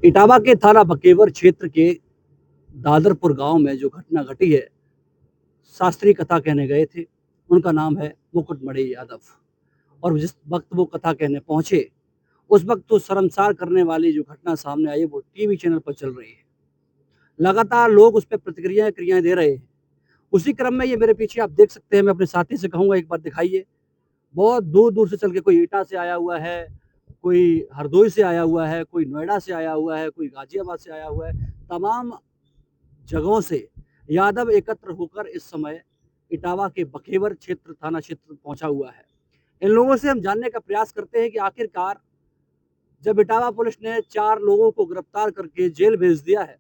इटावा के थाना बकेवर क्षेत्र के दादरपुर गांव में जो घटना घटी है, शास्त्रीय कथा कहने गए थे। उनका नाम है मुकुटमणि यादव। और जिस वक्त वो कथा कहने पहुंचे, उस वक्त तो शर्मसार करने वाली जो घटना सामने आई है वो टीवी चैनल पर चल रही है। लगातार लोग उस पर प्रतिक्रियाएं क्रियाएं दे रहे हैं। उसी क्रम में ये मेरे पीछे आप देख सकते हैं, मैं अपने साथी से कहूंगा एक बार दिखाइए। बहुत दूर दूर से चल के कोई एटा से आया हुआ है, कोई हरदोई से आया हुआ है, कोई नोएडा से आया हुआ है, कोई गाजियाबाद से आया हुआ है। तमाम जगहों से यादव एकत्र होकर इस समय इटावा के बखेवर क्षेत्र थाना क्षेत्र पहुंचा हुआ है। इन लोगों से हम जानने का प्रयास करते हैं कि आखिरकार जब इटावा पुलिस ने 4 लोगों को गिरफ्तार करके जेल भेज दिया है,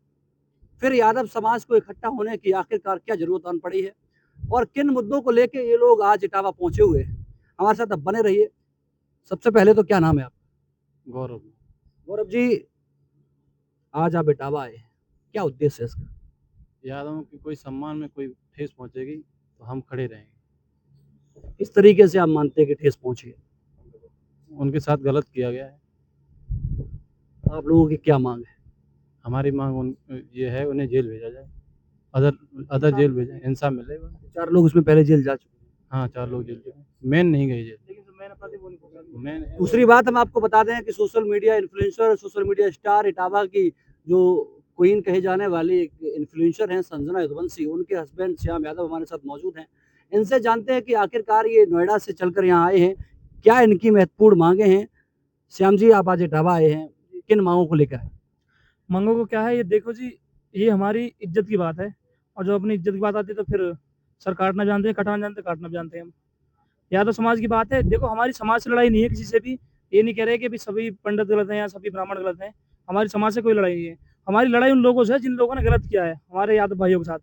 फिर यादव समाज को इकट्ठा होने की आखिरकार क्या जरूरत आन पड़ी है और किन मुद्दों को लेकर ये लोग आज इटावा पहुंचे हुए हैं। हमारे साथ अब बने रहिए। सबसे पहले तो क्या नाम है आपका? गौरव। गौरव जी, आज आप इटावा आए, क्या उद्देश्य है इसका? यादवों की कोई सम्मान में कोई ठेस पहुंचेगी तो हम खड़े रहेंगे। इस तरीके से आप मानते हैं कि ठेस पहुंची है? उनके साथ गलत किया गया है। आप लोगों की क्या मांग है? हमारी मांग ये है उन्हें जेल भेजा जाए, अदर जेल भेजा, इंसाफ मिले। 4 लोग उसमें पहले जेल जा चुके हैं। हाँ, 4 लोग जेल गए, मेन नहीं गए जेल। मेन दूसरी बात हम आपको बता दें कि social media influencer, social media star Etawah की जो क्वीन कहे जाने वाली एक इन्फ्लुएंसर हैं संजना यदुवंशी, उनके हस्बैंड श्याम यादव हमारे साथ मौजूद हैं। इनसे जानते हैं कि आखिरकार ये नोएडा से चलकर यहाँ आए हैं, क्या इनकी महत्वपूर्ण मांगे हैं। श्याम जी, आप आज इटावा आए हैं, किन मांगों को लेकर? मांगों को क्या है, ये देखो जी, ये हमारी इज्जत की बात है। और जब अपनी इज्जत की बात आती है तो फिर सर काटना जानते हैं, कटाना जानते हैं, काटना भी जानते हैं हम। यादव समाज की बात है, देखो हमारी समाज से लड़ाई नहीं है किसी से भी। ये नहीं कह रहे कि भी सभी पंडित गलत हैं या सभी ब्राह्मण गलत हैं। हमारी समाज से कोई लड़ाई नहीं है। हमारी लड़ाई उन लोगों से है जिन लोगों ने गलत किया है हमारे यादव भाइयों के साथ।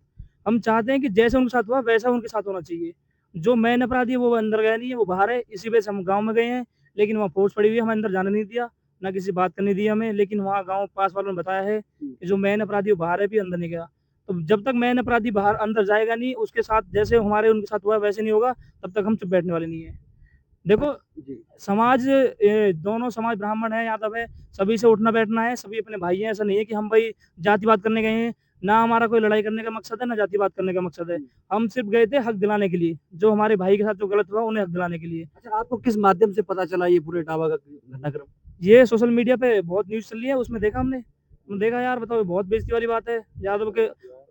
हम चाहते हैं कि जैसे उनके साथ हुआ वैसा उनके साथ होना चाहिए। जो मेन अपराधी है वो अंदर गया नहीं है, वो बाहर है। इसी वजह से हम गाँव में गए हैं, लेकिन वहाँ फोर्स पड़ी हुई है, हमें अंदर जाने नहीं दिया, ना किसी बात करने दी हमें। लेकिन वहाँ गाँव पास वालों ने बताया है कि जो मेन अपराधी वो बाहर है, भी अंदर नहीं गया। तो जब तक मेन अपराधी बाहर अंदर जाएगा नहीं, उसके साथ जैसे हमारे उनके साथ हुआ वैसे नहीं होगा, तब तक हम चुप बैठने वाले नहीं है। देखो, समाज दोनों समाज ब्राह्मण है, यादव है, सभी से उठना बैठना है, सभी अपने भाई हैं। ऐसा नहीं है कि हम भाई जातिवाद करने गए हैं। ना हमारा कोई लड़ाई करने का मकसद है, ना जातिवाद करने का मकसद है। हम सिर्फ गए थे हक दिलाने के लिए, जो हमारे भाई के साथ जो गलत हुआ उन्हें हक दिलाने के लिए। अच्छा, आपको किस माध्यम से पता चला ये पूरे इटावा का घटनाक्रम? ये सोशल मीडिया पे बहुत न्यूज़ चल रही है, उसमें देखा हमने देखा यार, बताओ, बहुत बेइज्जती वाली बात है यादव के।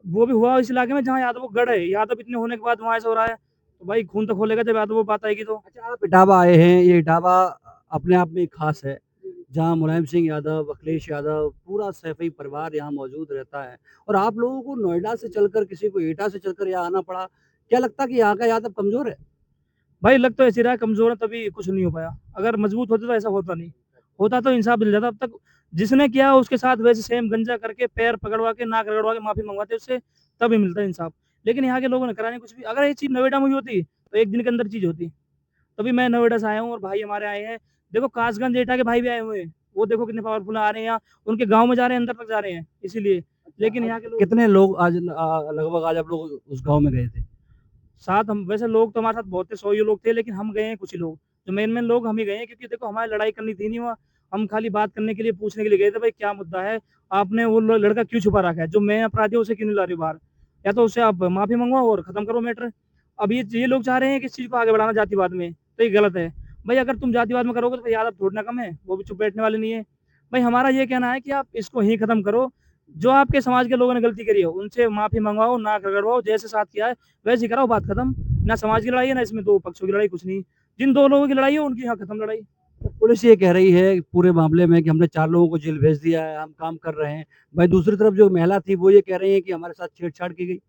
वो भी हुआ इस इलाके में जहाँ यादव गढ़ है। यादव इतने होने के बाद वहाँ ऐसा हो रहा है, तो भाई खून तो खोलेगा जब यादव वो बात आएगी तो। अच्छा, आप इटावा आए हैं, ये इटावा अपने आप में खास है, जहाँ मुलायम सिंह यादव, अखिलेश यादव, पूरा सैफई परिवार यहाँ मौजूद रहता है। और आप लोगों को नोएडा से चलकर, किसी को एटा से चलकर यहाँ आना पड़ा। क्या लगता है कि यहाँ का यादव कमजोर है? भाई लग तो ऐसी रहा है कमजोर है, तभी कुछ नहीं हो पाया। अगर मजबूत होते तो ऐसा होता नहीं। होता तो इंसाफ मिल जाता। अब तक जिसने किया उसके साथ वैसे सेम गंजा करके, पैर पकड़वा के, नाक रगड़वा के माफी मंगवाते उससे, तभी मिलता है इंसाफ। लेकिन यहाँ के लोगों ने करा नहीं कुछ भी। अगर ये चीज नोएडा में हुई होती तो एक दिन के अंदर चीज होती। तभी मैं नोएडा से आया हूँ और भाई हमारे आए हैं। देखो, कासगंज एटा के भाई भी आए हुए हैं, वो देखो कितने पावरफुल आ रहे हैं यहाँ। उनके गाँव में जा रहे हैं, अंदर तक जा रहे हैं, इसीलिए। लेकिन यहाँ के लोग कितने लोग आज लगभग आज आप लोग उस गांव में गए थे? साथ, हम वैसे लोग तो हमारे साथ बहुत थे, 100 ही लोग थे, लेकिन हम गए हैं कुछ ही लोग। जो मेन मेन लोग हम ही गए हैं, क्योंकि देखो हमारी लड़ाई करनी थी नहीं। हुआ, हम खाली बात करने के लिए, पूछने के लिए गए थे, भाई क्या मुद्दा है, आपने वो लड़का क्यों छुपा रखा है, जो मैं अपराधी है उसे क्यों नहीं ला रही हो बाहर। या तो उससे आप माफी मंगवाओ और खत्म करो मैटर। अब ये लोग चाह रहे हैं कि इस चीज को आगे बढ़ाना जातिवाद में, तो ये गलत है। भाई अगर तुम जातिवाद में करोगे तो भाई यादव थोड़ा कम है, वो भी चुप बैठने वाले नहीं है। भाई हमारा ये कहना है कि आप इसको ही खत्म करो। जो आपके समाज के लोगों ने गलती करी है उनसे माफी मंगवाओ, नाक रगड़वाओ, जैसे साथ किया है वैसे ही कराओ, बात खत्म। ना समाज की लड़ाई है, ना इसमें दो पक्षों की लड़ाई, कुछ नहीं। जिन दो लोगों की लड़ाई है उनकी यहाँ खत्म लड़ाई। तो पुलिस ये कह रही है पूरे मामले में कि हमने 4 लोगों को जेल भेज दिया है, हम काम कर रहे हैं। भाई दूसरी तरफ जो महिला थी वो ये कह रही है कि हमारे साथ छेड़छाड़ की गई।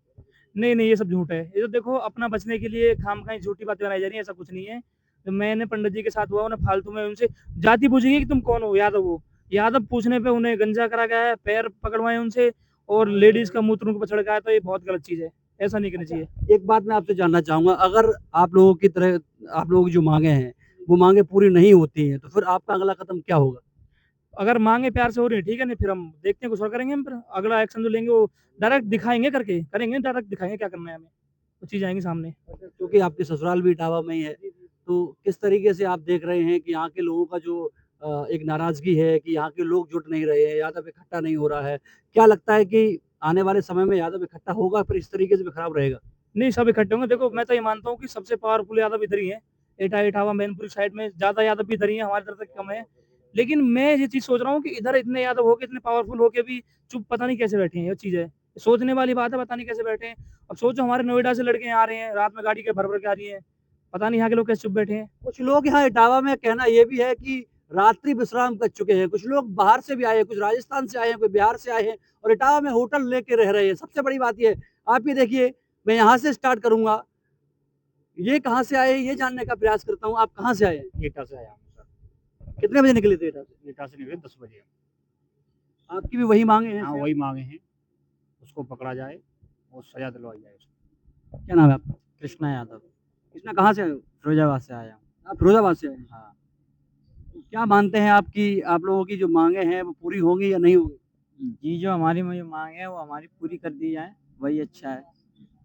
नहीं नहीं, ये सब झूठ है। ये तो देखो अपना बचने के लिए खाम खाई झूठी बातें बनाई जा रही है, ऐसा कुछ नहीं है। जो मैंने पंडित जी के साथ हुआ, उन्हें फालतू में उनसे जाति पूछेंगे कि तुम कौन हो, यादव हो। यादव पूछने पे उन्हें गंजा करा गया है, पैर पकड़वाए उनसे, और लेडीज का मूत्र उनके ऊपर छिड़का है, तो ये बहुत गलत चीज है। ऐसा नहीं करनी चाहिए। एक बात मैं आपसे जानना चाहूंगा, अगर आप लोगों की तरह आप लोगों की जो मांगे हैं वो मांगे पूरी नहीं होती हैं, तो फिर आपका अगला कदम क्या होगा? अगर मांगे प्यार से हो रही है, ठीक है, नहीं फिर हम देखते हैं कुछ और करेंगे। हम फिर अगला एक्शन जो लेंगे वो डायरेक्ट दिखाएंगे, करके करेंगे, डायरेक्ट दिखाएंगे क्या करना है हमें, वो चीज़ आएंगी सामने। क्योंकि आपके ससुराल भी इटावा में ही है, तो किस तरीके से आप देख रहे हैं कि यहाँ के लोगों का जो एक नाराज़गी है कि यहाँ के लोग जुट नहीं रहे हैं, यादव इकट्ठा नहीं हो रहा है। क्या लगता है कि आने वाले समय में यादव इकट्ठा होगा, फिर इस तरीके से भी खराब रहेगा? नहीं, सब इकट्ठे होंगे। देखो, मैं तो ये मानता हूँ कि सबसे पावरफुल यादव इधर ही हैं। एटा, इटावा, मैनपुरी साइड में ज़्यादा यादव भी इधर ही हैं, हमारी तरफ से कम है। लेकिन मैं ये चीज़ सोच रहा हूँ कि इधर इतने यादव होके, इतने पावरफुल होके भी चुप पता नहीं कैसे बैठे हैं, ये चीज़ है। सोचने वाली बात है, पता नहीं कैसे बैठे हैं। अब सोचो हमारे नोएडा से लड़के यहाँ आ रहे हैं, रात में गाड़ी के भर-भर के आ रही हैं। पता नहीं यहाँ के लोग कैसे चुप बैठे हैं। कुछ लोग यहाँ इटावा में कहना ये भी है कि रात्रि विश्राम कर चुके हैं। कुछ लोग बाहर से भी आए हैं, कुछ राजस्थान से आए हैं, कोई बिहार से आए हैं और इटावा में होटल लेके रह रहे हैं। सबसे बड़ी बात ये है, आप ये देखिए, मैं यहाँ से स्टार्ट करूँगा। ये कहाँ से आए, ये जानने का प्रयास करता हूँ। आप कहाँ से आए हैं? एटा से आया हूँ सर। कितने बजे निकले थे इटावा से? एटा से निकले 10 बजे। आपकी भी वही माँगे हैं? हाँ, वही मांगे हैं, उसको पकड़ा जाए और सजा दिलवाई जाए उसको। क्या नाम है आपका? कृष्णा यादव, कृष्णा, कहाँ से आए हो? फिरोजाबाद से आया हूँ। आप फिरोजाबाद से आए हैं। हाँ। क्या मानते हैं आप कि आप लोगों की जो माँगे हैं वो पूरी होंगी या नहीं होंगी? जी, जो हमारी में जो मांग है वो हमारी पूरी कर दी जाए, वही अच्छा है,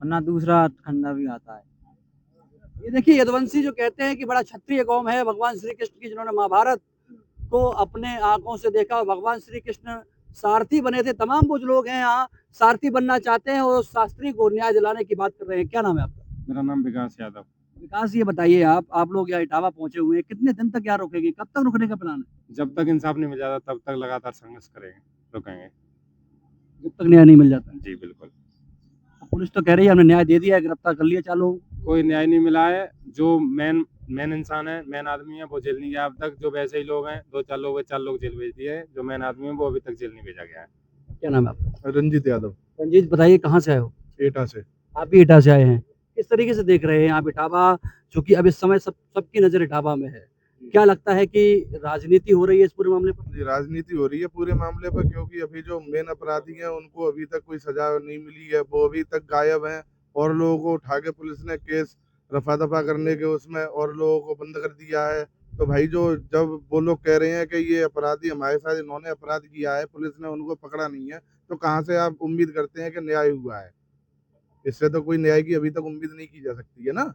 वरना दूसरा खंडा भी आता है। ये देखिए, यदुवंशी जो कहते हैं कि बड़ा क्षत्रिय कौम है, भगवान श्री कृष्ण की जिन्होंने महाभारत को अपने आँखों से देखा और भगवान श्री कृष्ण सारथी बने थे। तमाम वो जो लोग हैं यहाँ सारथी बनना चाहते हैं और उस शास्त्री को न्याय दिलाने की बात कर रहे हैं। क्या नाम है आपका? मेरा नाम विकास यादव। विकास, ये बताइए, आप लोग यहाँ इटावा पहुंचे हुए हैं, कितने दिन तक यहाँ रुकेंगे? कब तक रुकने का प्लान है? जब तक इंसाफ नहीं मिल जाता तब तक लगातार संघर्ष करेंगे, रुकेंगे। जब तक न्याय नहीं मिल जाता है। जी बिल्कुल। पुलिस तो कह रही है हमने न्याय दे दिया है, गिरफ्तार कर लिया चालू। कोई न्याय नहीं मिला है। जो मेन इंसान है, मेन आदमी है, वो जेल नहीं गया अब तक। जो वैसे ही लोग हैं, 4 लोग जेल भेज दिए हैं। जो मेन आदमी है वो अभी तक जेल नहीं भेजा गया है। क्या नाम है आपका? रंजीत यादव, रंजीत, बताइए कहाँ से आए हो? एटा से। आप भी इटावा से आए हैं। किस तरीके से देख रहे हैं आप इटावा, चूंकि अब इस समय सबकी नजर इटावा में है? क्या लगता है कि राजनीति हो रही है इस पूरे मामले पर? जी, राजनीति हो रही है पूरे मामले पर, क्योंकि अभी जो मेन अपराधी हैं उनको अभी तक कोई सजा नहीं मिली है, वो अभी तक गायब हैं और लोगों को उठा के पुलिस ने केस रफा दफा करने के उसमें और लोगों को बंद कर दिया है। तो भाई, जो जब वो लोग कह रहे हैं कि ये अपराधी हमारे साथ इन्होंने अपराध किया है, पुलिस ने उनको पकड़ा नहीं है, तो कहाँ से आप उम्मीद करते हैं कि न्याय हुआ है? इससे तो कोई न्याय की अभी तक उम्मीद नहीं की जा सकती है ना।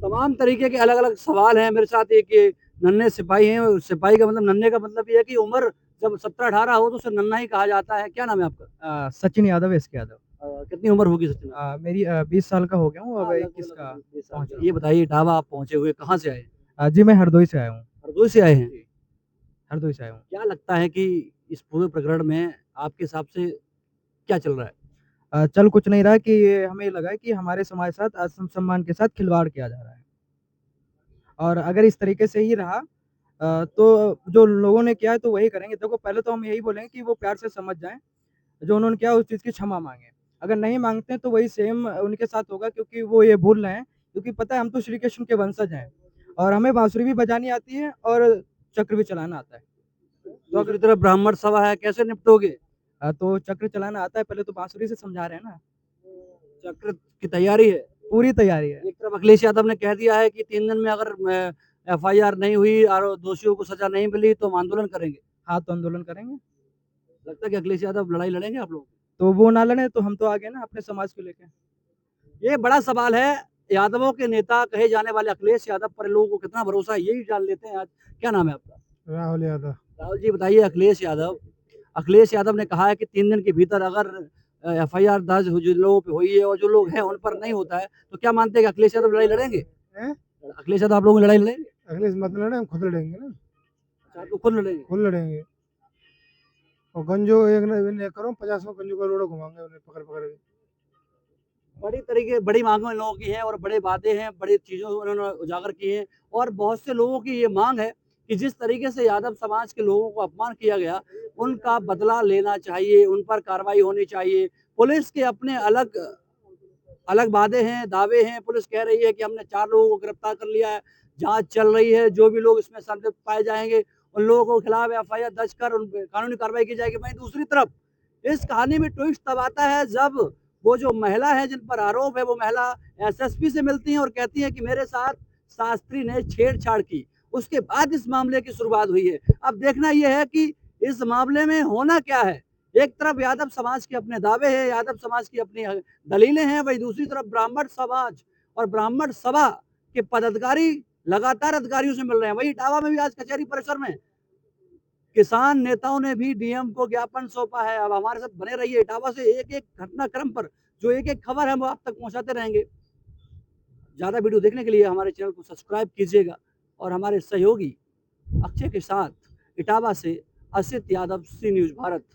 तमाम तरीके के अलग अलग सवाल हैं मेरे साथ। एक ये नन्हे सिपाही हैं, और सिपाही का मतलब, नन्हे का मतलब ये है कि उम्र जब 17-18 हो तो उसे नन्हा ही कहा जाता है। क्या नाम है आपका? सचिन यादव, एसके यादव। कितनी उम्र होगी सचिन? मेरी 20 साल का हो गया हूँ, अब लगभग 21 का 20 साल पहुँच का। रहा ये बताइए, इटावा आप पहुंचे हुए, कहाँ से आए हैं? जी, मैं हरदोई से आया हूँ। हरदोई से आए हैं। हरदोई से आया हूँ। क्या लगता है कि इस पूरे प्रकरण में आपके हिसाब से क्या चल रहा है? चल कुछ नहीं रहा कि ये हमें लगा है कि हमारे समाज के साथ आत्मसम्मान के साथ खिलवाड़ किया जा रहा है। और अगर इस तरीके से ही रहा तो जो लोगों ने किया है तो वही करेंगे। देखो, पहले तो हम यही बोलेंगे कि वो प्यार से समझ जाएँ, जो उन्होंने किया उस चीज़ की क्षमा माँगे। अगर नहीं माँगते हैं तो वही सेम उनके साथ होगा, क्योंकि वो ये भूल रहे हैं, क्योंकि पता है हम तो श्री कृष्ण के वंशज हैं और हमें बाँसुरी भी बजानी आती है और चक्र भी चलाना आता है। तो दूसरी तरफ ब्राह्मण सभा है, कैसे निपटोगे? तो चक्र चलाना आता है, पहले तो बाँसुरी से समझा रहे हैं ना। चक्र की तैयारी है। पूरी तैयारी है। एक तरफ अखिलेश यादव ने कह दिया है कि 3 दिन में अगर एफआईआर नहीं हुई और दोषियों को सजा नहीं मिली तो हम आंदोलन करेंगे। हाँ, तो आंदोलन करेंगे। लगता है कि अखिलेश यादव लड़ाई लड़ेंगे आप लोग? तो वो ना लड़े तो हम तो आगे ना अपने समाज को लेके। ये बड़ा सवाल है। यादवों के नेता कहे जाने वाले अखिलेश यादव पर लोगों को कितना भरोसा है, यही जान लेते हैं आज। क्या नाम है आपका? राहुल यादव। राहुल जी, बताइए, अखिलेश यादव ने कहा है कि 3 दिन के भीतर अगर एफआईआर दर्ज जो लोगों पे हुई है और जो लोग हैं उन पर नहीं होता है, तो क्या मानते हैं कि अखिलेश यादव लड़ाई लड़ेंगे? अखिलेश यादव आप लोगों की लड़ाई लड़ेंगे? अखिलेश मत लड़े, हम खुद लड़ेंगे ना। अच्छा, आप लोग खुद लड़ेंगे? खुद लड़ेंगे और गंजो एक करो 50 गंजो का रोड घुमाएंगे उन्हें पकड़ पकड़ के। बड़ी मांगें इन लोगों की हैं और बड़े वादे हैं, बड़ी चीज़ों उन्होंने उजागर किए हैं और बहुत से लोगों की ये मांग है कि जिस तरीके से यादव समाज के लोगों को अपमान किया गया, उनका बदला लेना चाहिए, उन पर कार्रवाई होनी चाहिए। पुलिस के अपने अलग वादे हैं, दावे हैं। पुलिस कह रही है कि हमने 4 लोगों को गिरफ्तार कर लिया है, जाँच चल रही है, जो भी लोग इसमें संलिप्त पाए जाएँगे, उन लोगों के खिलाफ एफआईआर दर्ज कर उन पे कानूनी कार्रवाई की जाएगी। वहीं दूसरी तरफ इस कहानी में ट्विस्ट तब आता है जब वो जो महिला है जिन पर आरोप है, वो महिला एसएसपी से मिलती हैं और कहती हैं कि मेरे साथ शास्त्री ने छेड़छाड़ की। उसके बाद इस मामले की शुरुआत हुई है। अब देखना ये है कि इस मामले में होना क्या है। एक तरफ यादव समाज के अपने दावे हैं, यादव समाज की अपनी दलीलें हैं, वहीं दूसरी तरफ ब्राह्मण समाज और ब्राह्मण सभा के पदाधिकारी लगातार अधिकारियों से मिल रहे हैं। वही इटावा में भी आज कचहरी परिसर में किसान नेताओं ने भी डीएम को ज्ञापन सौंपा है। अब हमारे साथ बने रहिए, इटावा से एक-एक घटनाक्रम पर जो एक-एक खबर है वो आप तक पहुँचाते रहेंगे। ज़्यादा वीडियो देखने के लिए हमारे चैनल को सब्सक्राइब कीजिएगा और हमारे सहयोगी अक्षय के साथ इटावा से असित यादव, सी न्यूज़ भारत।